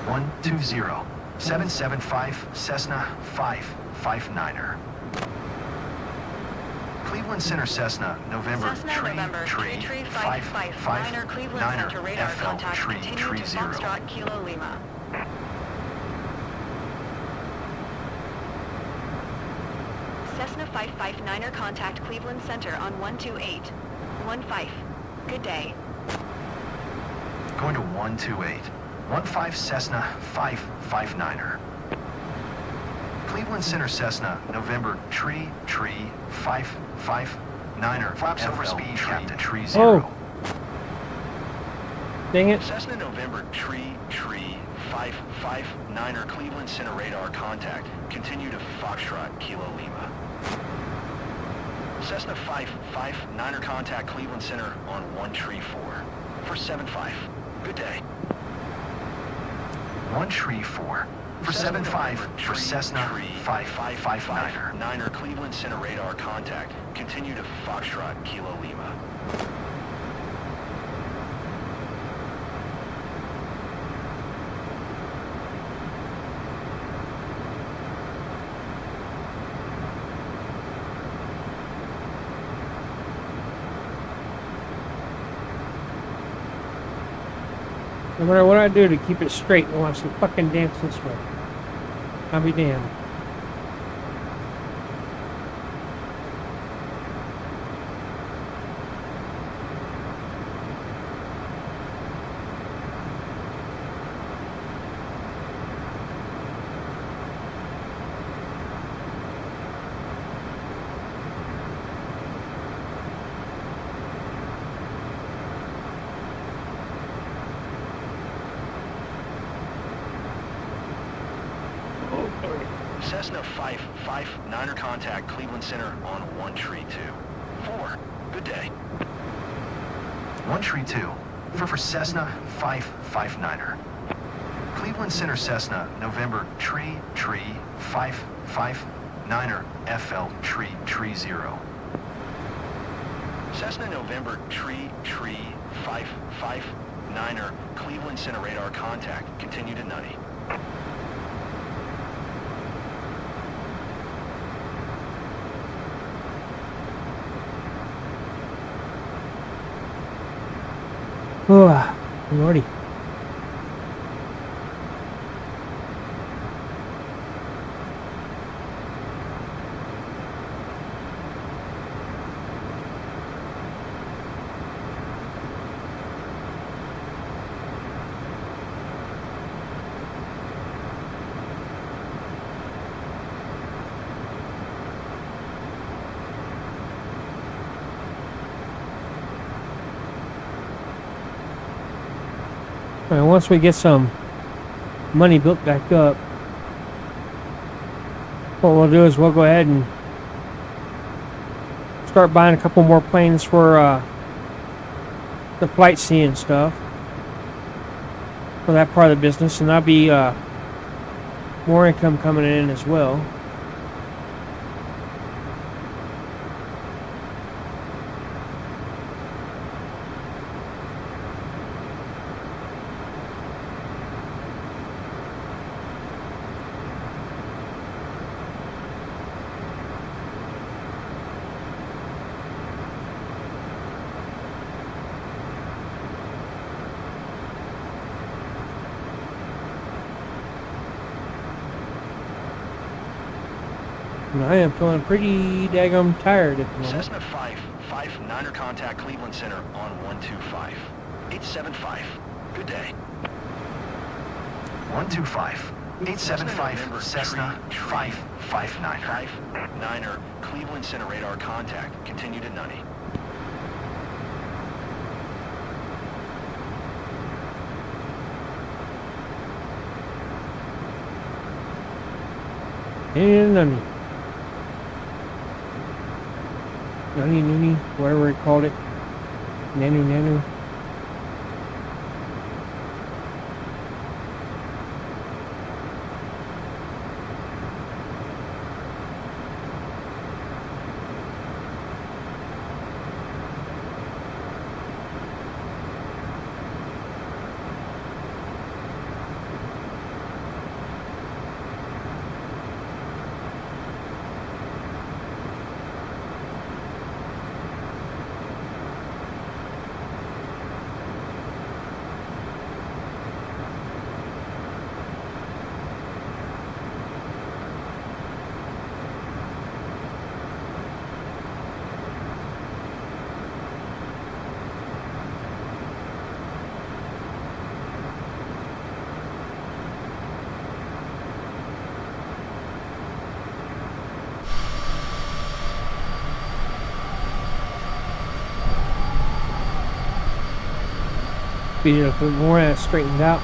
120. 775 Cessna 559er. Cleveland Center Cessna November Cessna Tree November Tree 559er Cleveland Center radar FL contact. Tree Continue to 0. Foxtrot Kilo Lima. Cessna 559er contact Cleveland Center on 128-15. Good day. Going to 128. 15 Cessna 559er. Cleveland Center Cessna November Tree 559er. Flaps over speed Captain Tree 0. Oh. Dang it. Cessna November Tree 559er Cleveland Center radar contact. Continue to Foxtrot Kilo Lima. Cessna 559er contact Cleveland Center on 134. For 75. Good day. 134. For 75 for Cessna 559er. Niner Cleveland Center radar contact. Continue to Foxtrot Kilo Lima. No matter what I do to keep it straight, it wants to fucking dance this way. I'll be damned. Cessna 559er contact Cleveland Center on 132. 4. Good day. 132. For Cessna 559er. Cleveland Center Cessna, November tree 559er FL tree 0. Cessna November tree 559er Cleveland Center radar contact. Continue to Nutty. Oh, Lordy. And once we get some money built back up, what we'll do is we'll go ahead and start buying a couple more planes for the flight C and stuff for that part of the business, and that'll be more income coming in as well. And I am feeling pretty daggum tired at the moment. Cessna 559er contact Cleveland Center on 125. 875. Good day. 125. 875 Cessna 559er. 559er Cleveland Center radar contact. Continue to Nutty. And Nunny Noony, whatever he called it. Nanu. Speed it up a bit more and straightened out.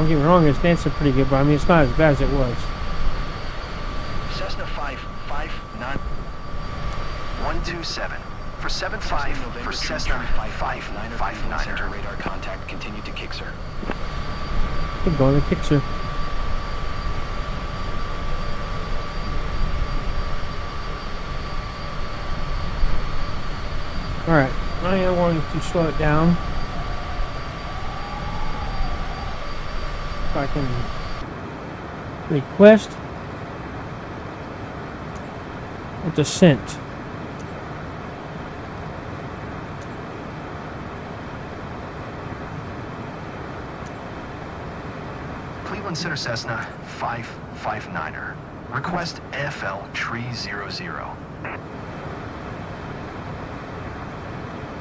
don't get me wrong, it's dancing pretty good, but I mean, it's not as bad as it was. Cessna 559. 127. For 75 for Cessna 559er. Center radar contact. Continue to kick, sir. Keep going, the kicks her. Alright, I am going to slow it down. If I can request a descent. Cleveland Center Cessna 559er. Request FL Tree 00.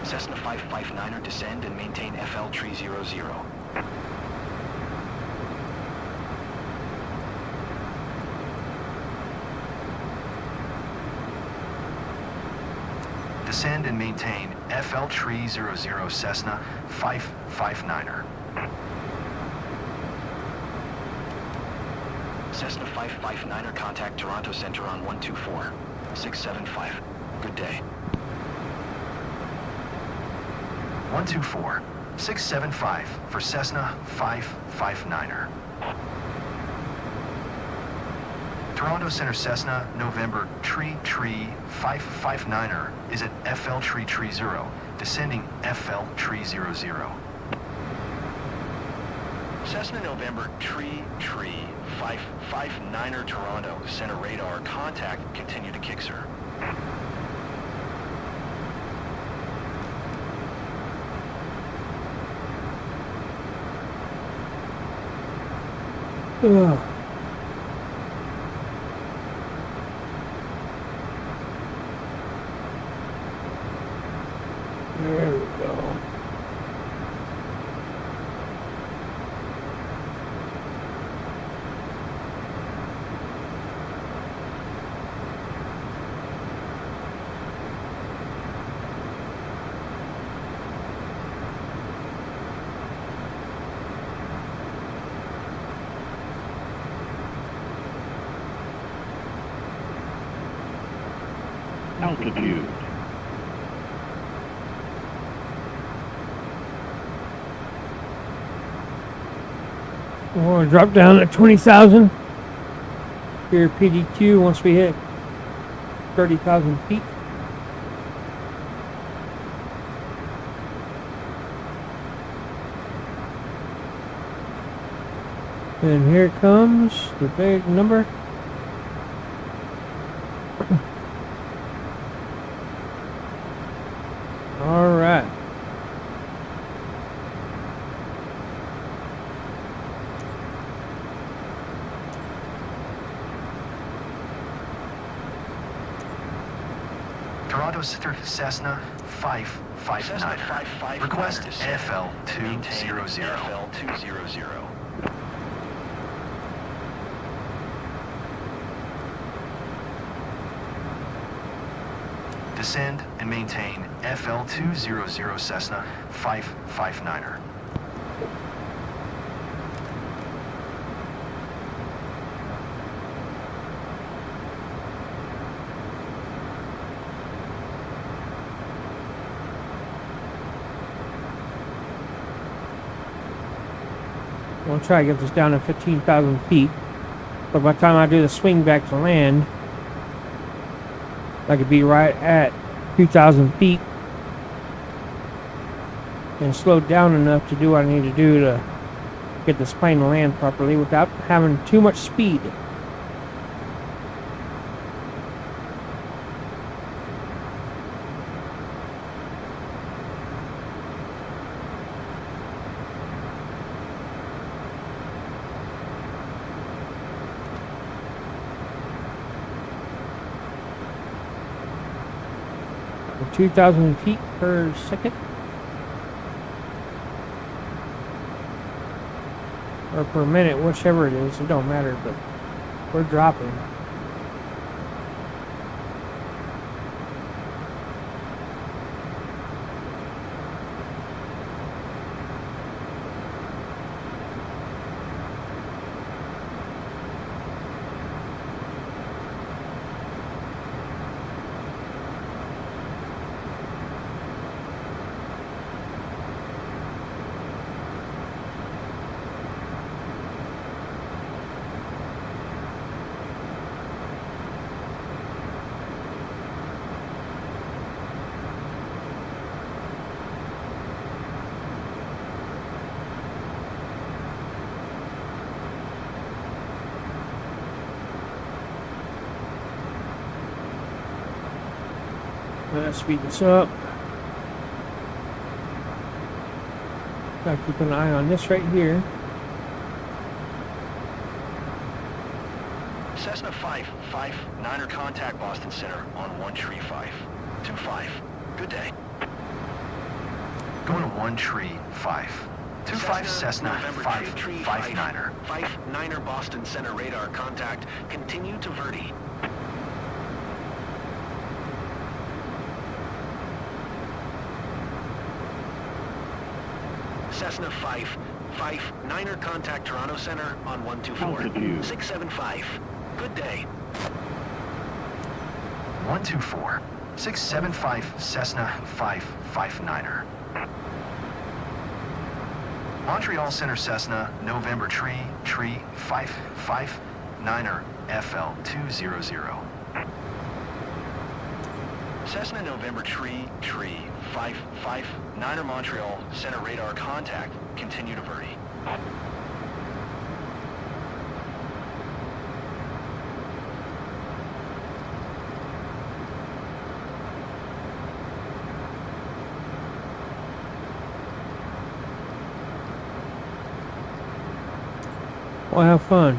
Cessna 559er, descend and maintain FL Tree 00. Descend and maintain FL Tree 00 Cessna 559er. Cessna 559er, contact Toronto Center on 124. 675. Good day. 124. 675 for Cessna 559er. Toronto Center Cessna, November Tree 559er is at FL Tree 0, descending FL Tree 00. Cessna November Tree 559er, Toronto Center radar contact. Continue to kick, sir. Ugh. There we go. Altitude. We're going to drop down to 20,000. Here, PDQ, once we hit 30,000 feet. And here comes the big number. All right. Toronto Center Cessna 559er. Request FL 200. FL 200. Descend and maintain FL 200 Cessna 559er. We'll try to get this down to 15,000 feet. But by the time I do the swing back to land, I could be right at 2,000 feet and slowed down enough to do what I need to do to get this plane to land properly without having too much speed. For 2,000 feet per second. Or per minute, whichever it is, it don't matter, but we're dropping. Let's speed this up. Gotta keep an eye on this right here. Cessna 559er contact Boston Center on 135. 25. Good day. Going to 135. 25 Cessna November 559er. 59er Boston Center radar contact. Continue to Verdi. Cessna 559er contact Toronto Center on 124. 675. Good day. 124. 675 Cessna 559er. Montreal Center Cessna, November Tree 559er FL 200. Cessna November Tree 559er Montreal Center radar contact. Continue to Verdi. Well, have fun.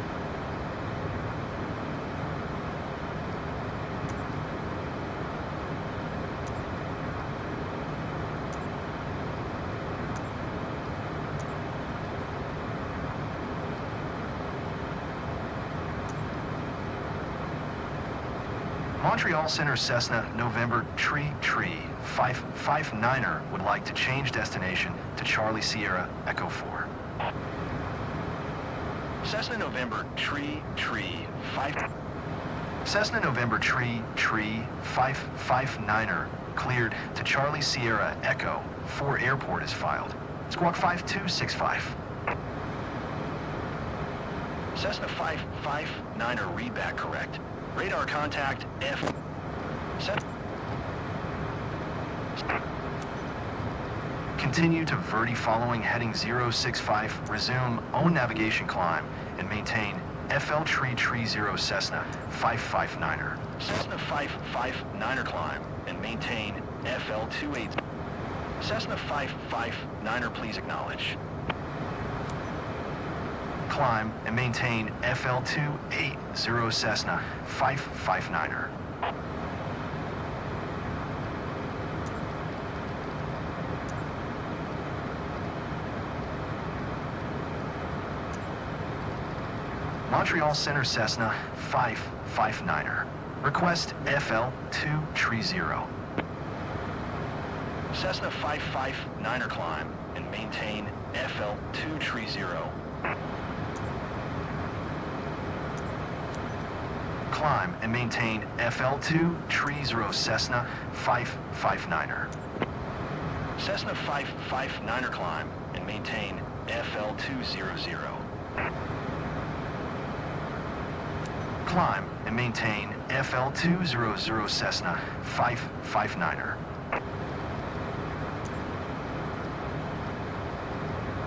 Montreal Center Cessna, November Tree 559er would like to change destination to Charlie Sierra Echo 4. Cessna November Tree 5. Cessna November Tree 559er cleared to Charlie Sierra Echo 4 airport is filed. Squawk 5265. Cessna 559er readback correct. Radar contact F. Continue to Verdi following heading 065. Resume own navigation climb and maintain FL Tree 0 Cessna 559er. Cessna 559er climb and maintain FL 28. Cessna 559er please acknowledge. Climb and maintain FL 280 Cessna 559er. Montreal Center Cessna 559er. Request FL 230. Cessna 559er climb and maintain FL 230. Climb and maintain FL 230 Cessna 559er. Cessna 559er climb and maintain FL 200. Climb and maintain FL 200 Cessna 559er.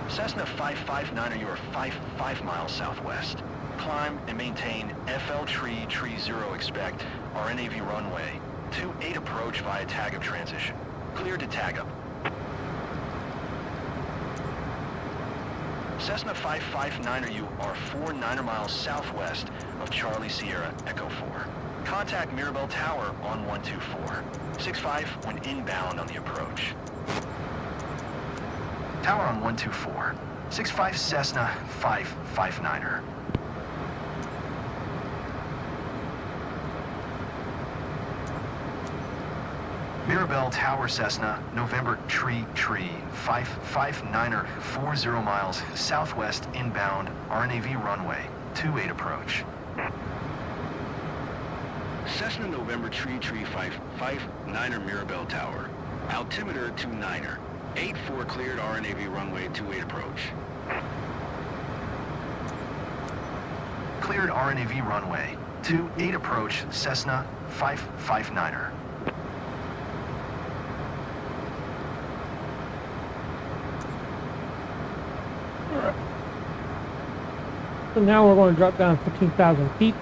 Cessna 559er, you are 5 miles southwest. Climb and maintain FL Tree 0 expect RNAV runway 28 approach via tag up transition. Clear to tag up. Cessna 559er, you are 4 miles southwest of Charlie Sierra Echo 4. Contact Mirabel Tower on 124. 65 when inbound on the approach. Tower on 124. 65 Cessna 559er. Mirabel Tower Cessna, November Tree 559er 40 miles southwest inbound RNAV runway 28 approach. Cessna November Tree 559er Mirabel Tower. Altimeter 29er. 84 cleared RNAV runway 28 approach. Cleared RNAV runway 28 approach Cessna 559er. So now we're going to drop down 15,000 feet.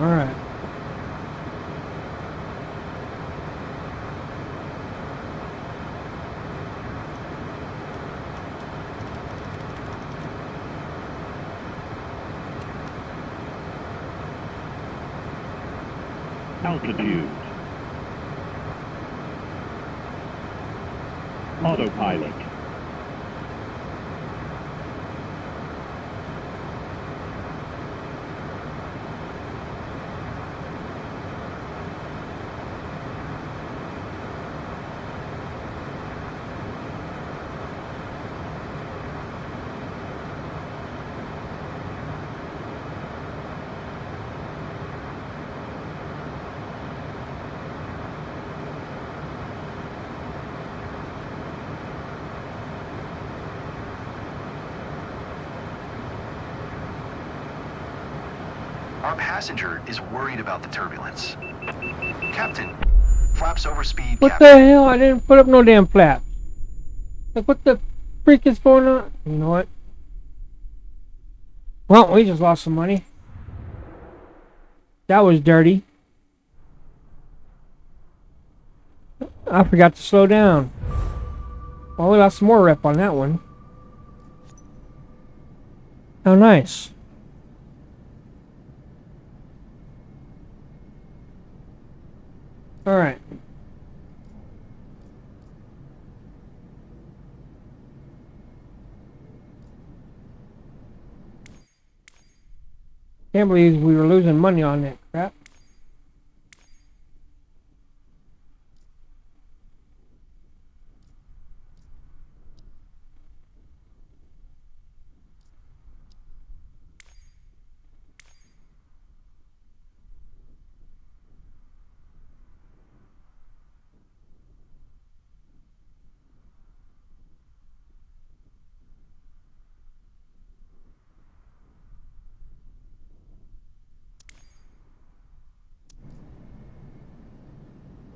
Alright. Altitude. Autopilot. Our passenger is worried about the turbulence. Captain, flaps overspeed. What Captain. the hell? I didn't put up no damn flaps. Like, what the freak is going on? You know what? Well, we just lost some money. That was dirty. I forgot to slow down. Well, we lost some more rep on that one. How nice. Alright. Can't believe we were losing money on that crap.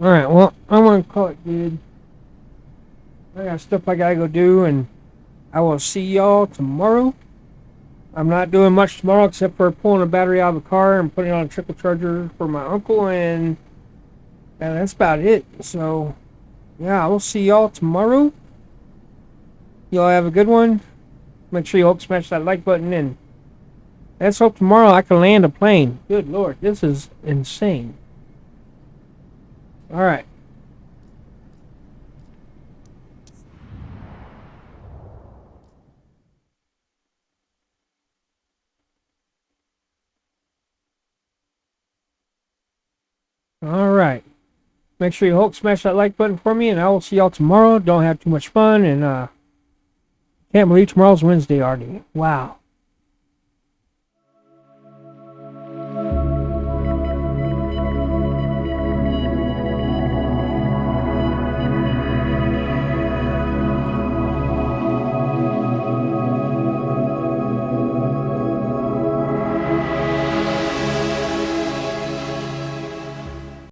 Alright, well, I'm gonna call it good. I got stuff I gotta go do, and I will see y'all tomorrow. I'm not doing much tomorrow except for pulling a battery out of the car and putting it on a trickle charger for my uncle, and that's about it. So, yeah, I will see y'all tomorrow. Y'all have a good one. Make sure you hope smash that like button, and let's hope tomorrow I can land a plane. Good Lord, this is insane. Alright. Alright. Make sure you Hulk smash that like button for me, and I will see y'all tomorrow. Don't have too much fun, and can't believe tomorrow's Wednesday already. Wow.